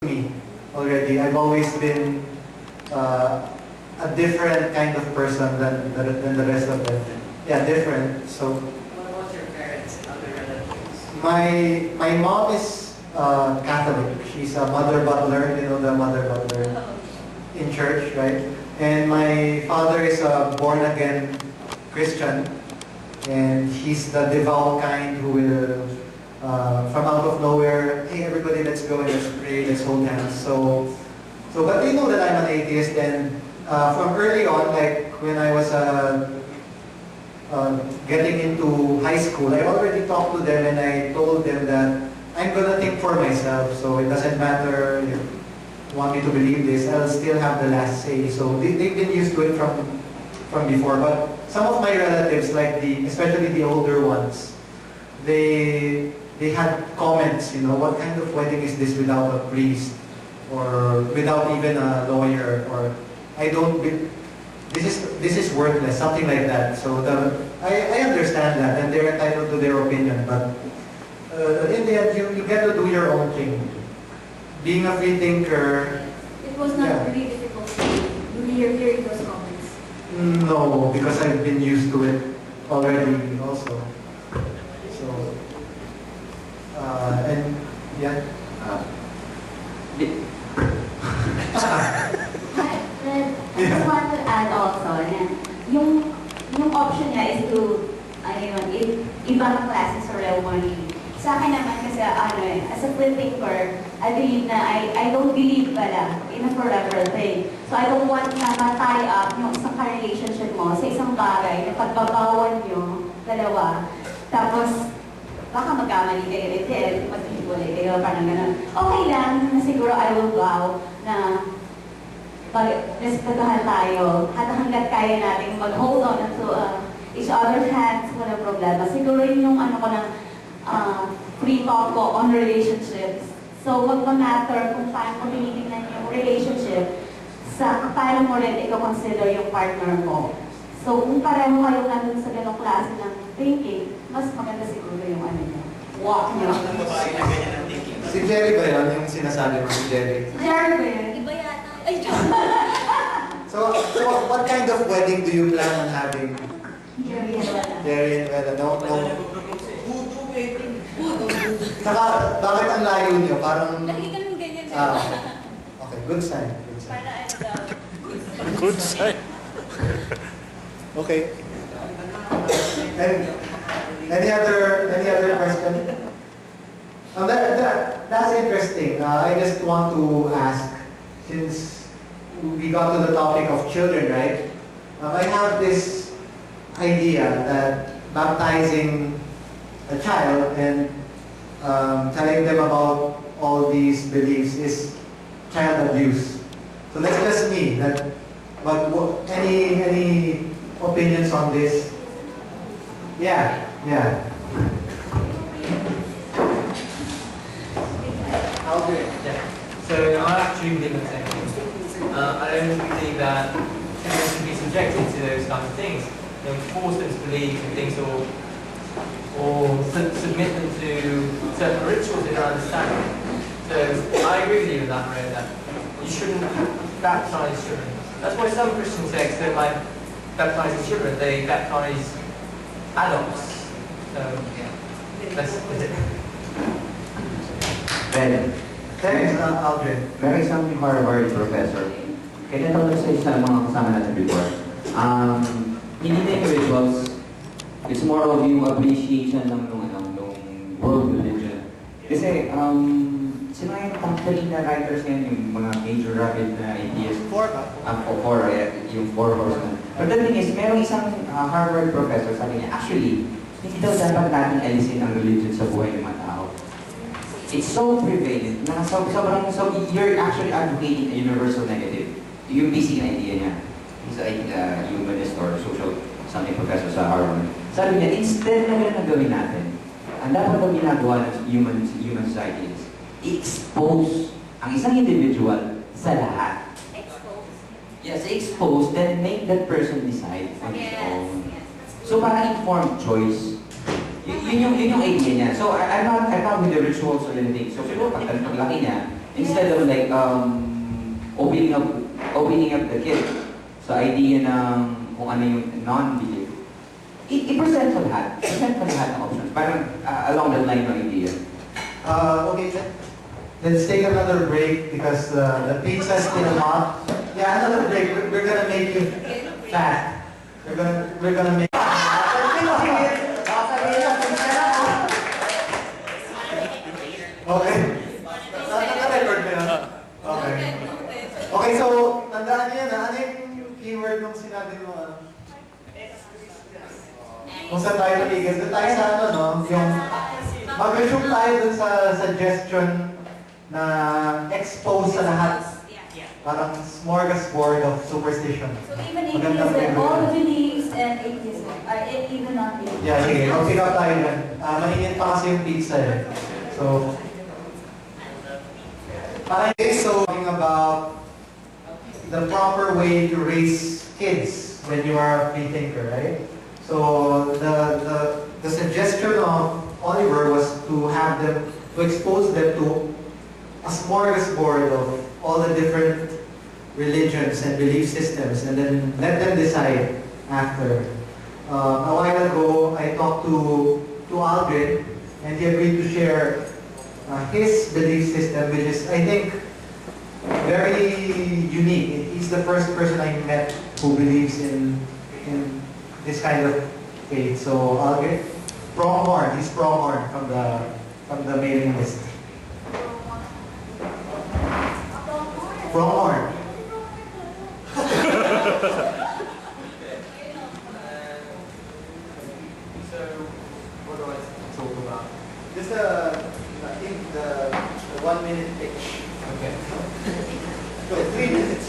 Me already. I've always been a different kind of person than the rest of them. Yeah, different. So. What about your parents and other relatives? My mom is Catholic. She's a mother butler. You know the mother butler in church, right? And my father is a born again Christian, and he's the devout kind who will. From out of nowhere, hey everybody, let's go and let's pray, let's hold hands. But they know that I'm an atheist, and from early on, like when I was getting into high school, I already talked to them and I told them that I'm gonna think for myself, so it doesn't matter if you want me to believe this, I'll still have the last say. So they've been used to it from before, but some of my relatives, like especially the older ones, they had comments, you know, what kind of wedding is this without a priest or without even a lawyer, or this is worthless, something like that. So I understand that, and they're entitled to their opinion, but in the end, you get to do your own thing. Being a free thinker. It was not really difficult to hear those comments. No, because I've been used to it already also. So. And yeah. I just want to add also na yung option niya is to ibang classes or ceremony. Sa akin naman kasi as a free thinker, I believe na I don't believe pala in a forever thing. So I don't want na ma-tie up yung isang ka-relationship mo sa isang bagay na pagbabawan nyo dalawa. Tapos baka magkamali kayo rin, maghihiwalay kayo, parang gano'n. Okay lang na siguro I will vow na respetuhan tayo at hanggat kaya natin mag-hold on to each other's hands, walang problema. Siguro yun yung ko ng free talk ko on relationships. So, wag ma-matter kung paano mo tinitingnan yung relationship sa paano mo rin i-consider yung partner mo. So, kung pareho kayo nandun sa ganong klase ng thinking, mas maganda siguro yung niya. Walk niyo. Si Jerry ba yun? Yung sinasabi mo si Jerry? Jerry ba yun? Iba yata. Ay, So what kind of wedding do you plan on having? Jerry and Bella. Jerry and Bella. No. Saka, bakit ang layo niyo? Parang. Lagi ganun ganyan. Okay, good sign. Para Good sign. Okay. And any other question? That's interesting. I just want to ask, since we got to the topic of children, right? I have this idea that baptizing a child and telling them about all these beliefs is child abuse. So that's just me. But any opinions on this? Yeah. I'll do it. Yeah. So I actually believe in the same thing. I don't believe that children should be subjected to those kinds of things. You know, force them to believe in things or submit them to certain rituals they don't understand. So I agree with you in that way that you shouldn't baptize children. That's why some Christian sects don't like baptizing children. They baptize adults. So yeah, that's it. Ben, Thanks, Aldrin. meron isang Harvard professor. Kaya natawag sa isang mga kasama natin before. Hindi na yung rituals. It's more of yung appreciation ng world religion. Kasi, sino yung tanggalin na writers ngayon, yung mga major rapid na ideas? Four ba? Yung four horsemen. But the thing is, merong isang Harvard professor, sabi niya, actually, hindi daw dapat natin alisin ang religion sa buhay ng mga tao. It's so prevalent na you're actually advocating a universal negative. Yung basic idea niya. He's a humanist or social something professor sa Harvard. Sabi niya, instead na ganun ang gawin natin, ang dapat na ginagawa ng human society is expose ang isang individual sa lahat. Expose. Yes, expose, then make that person decide on his own. Yes. So, para informed choice. Yun yung idea niya. So, I'm not with the rituals or anything. So, siguro pag paglaki niya, instead of like opening up the kid sa idea ng kung ano yung non-belief, i-present mo lahat. Present mo lahat ng options. Parang along that line ng idea. Okay, let's take another break because the pizza's still hot. Yeah, another break. We're gonna make you fat. We're gonna make. Okay. Naka-record mo yun? Okay. Okay, so tandaan niyo yan. Ano yung keyword nung sinabi mo? Kung saan tayo natigil? Doon tayo sa ano, no? Yung mag-resume tayo dun sa suggestion na expose sa lahat. Parang smorgasbord of superstition. So even atheism, all the beliefs and atheism, even non-beliefs. Yeah, sige. Mag-pick up tayo dyan. Mainit pa kasi yung pizza eh. So, talking about the proper way to raise kids when you are a free thinker, right? So the suggestion of Oliver was to expose them to a smorgasbord of all the different religions and belief systems, and then let them decide after. A while ago, I talked to Aldrin, and he agreed to share his belief system, which is, I think, very unique. He's the first person I met who believes in this kind of faith. So Aldrin, pronghorn. He's pronghorn from the mailing list. Pronghorn. So, what do I talk about? Just I think the 1 minute pitch. Okay. Go, 3 minutes.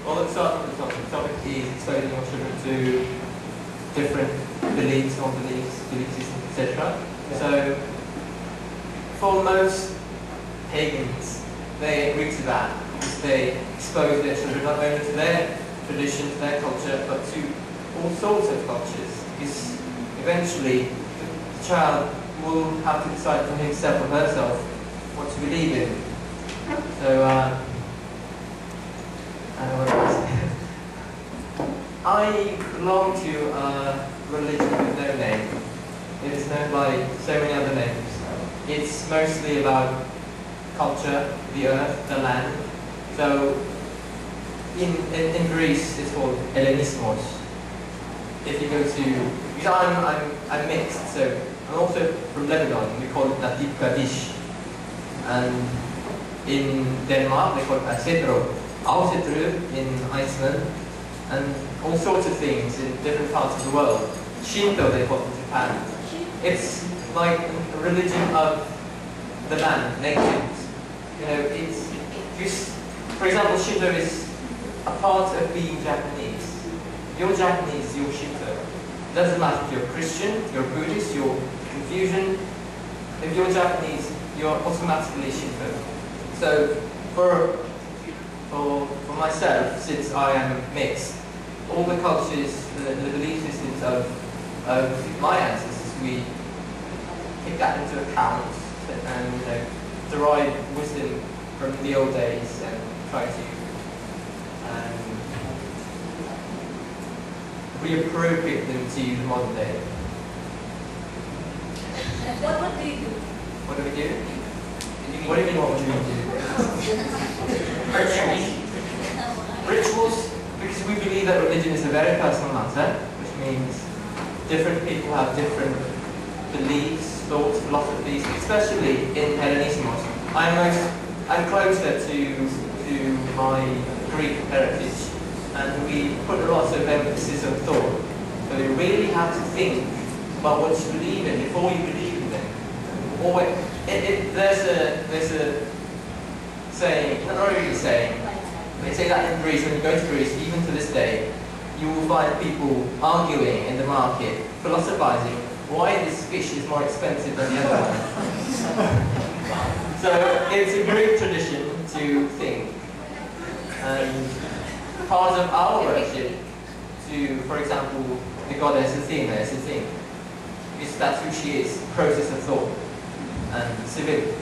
Well, let's start with the topic. The topic is exposing your children to different beliefs, non-beliefs, belief systems, etc. So, for most pagans, they agree to that because they expose their children not only to their traditions, their culture, but to all sorts of cultures. Because eventually, the child will have to decide for himself or herself what to believe in. So, what do I say? I belong to a religion with no name. It is known by so many other names. It's mostly about culture, the earth, the land. So, in Greece, it's called Hellenismos. If you go to, because I'm mixed, so I'm also from Lebanon. We call it Nativ Kadish, and in Denmark they call it Asetru in Iceland, and all sorts of things in different parts of the world. Shinto they call it in Japan. It's like a religion of the land, nations. You know, it's just, for example, Shinto is a part of being Japanese. You're Japanese, you're Shinto. It doesn't matter if you're Christian, you're Buddhist, you're Confucian. If you're Japanese, you're automatically Shinto. So, for myself, since I am mixed, all the cultures, the belief systems of my ancestors, we take that into account and derive wisdom from the old days and try to reappropriate them to the modern day. What do you do? What do we do? What do you mean what do we do? Rituals, because we believe that religion is a very personal matter, which means different people have different beliefs, thoughts, philosophies, especially in Hellenismos. I'm closer to my Greek heritage, and we put a lot of emphasis on thought. So you really have to think about what you believe in before you believe in them. Or there's a saying, not really a saying, they say that in Greece, when you go to Greece, even to this day, you will find people arguing in the market, philosophizing, why this fish is more expensive than the other one. So it's a Greek tradition to think. And part of our worship to, for example, the goddess Athena is a thing. Because that's who she is, process of thought. and civic